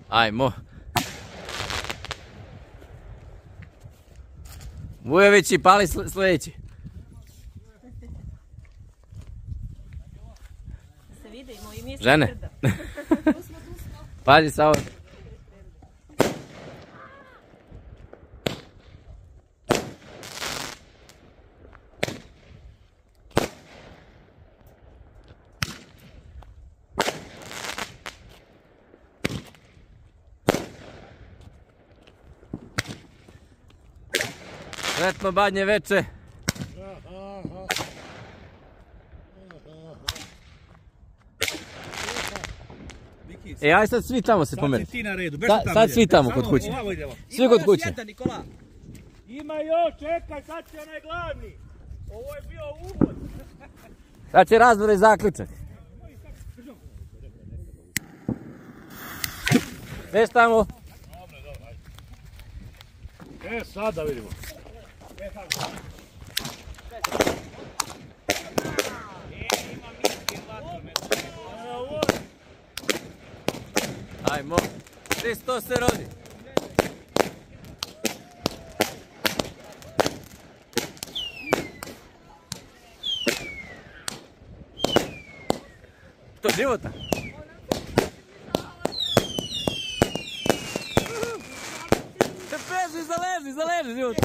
Ajmo. Vujovići, pali sljedeći. Se vidimo i mjesto žene. Pazi sa ovo. Sretno badnje veče. Aj sad svi tamo se pomeri. Sad svi tamo kod kuće. Svi kod kuće. Ima još, čekaj, sad će onaj glavni. Ovo je bio uvod. Sad će razvore i zaključak. Već tamo. Sad da vidimo. Ajmo. Hristos se rodi. To života. Zaleži život.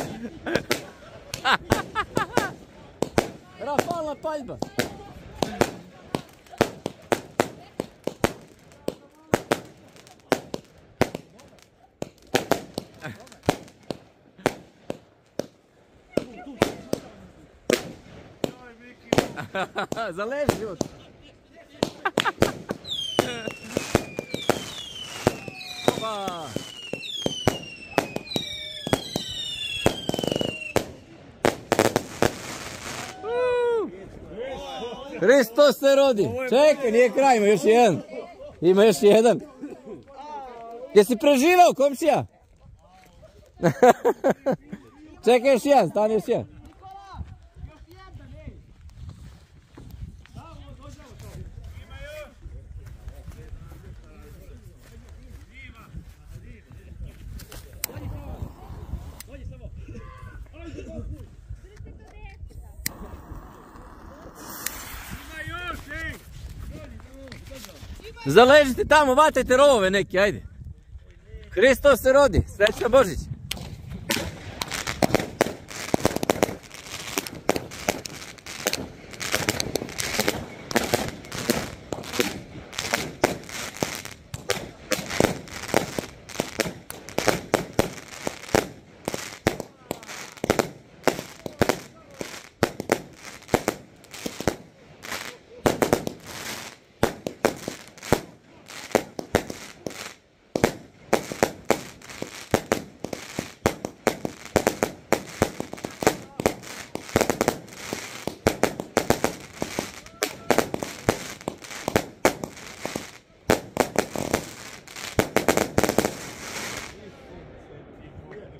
Rafalna paljba. Zaleži život. Opa. Hristos se rodi. Čekaj, nije kraj, ima još jedan. Ima još jedan. Jesi preživao, komšija? Čekaj, još jedan, stani još jedan. Zaležite tamo, vatajte rovove neki, ajde. Hristos se rodi, srećan Božić.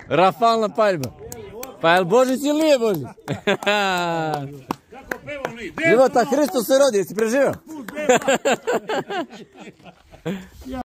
Rafalna paljba. Pa je li Božić ili nije Božić? Života, Hristos se rodi, jesi preživio?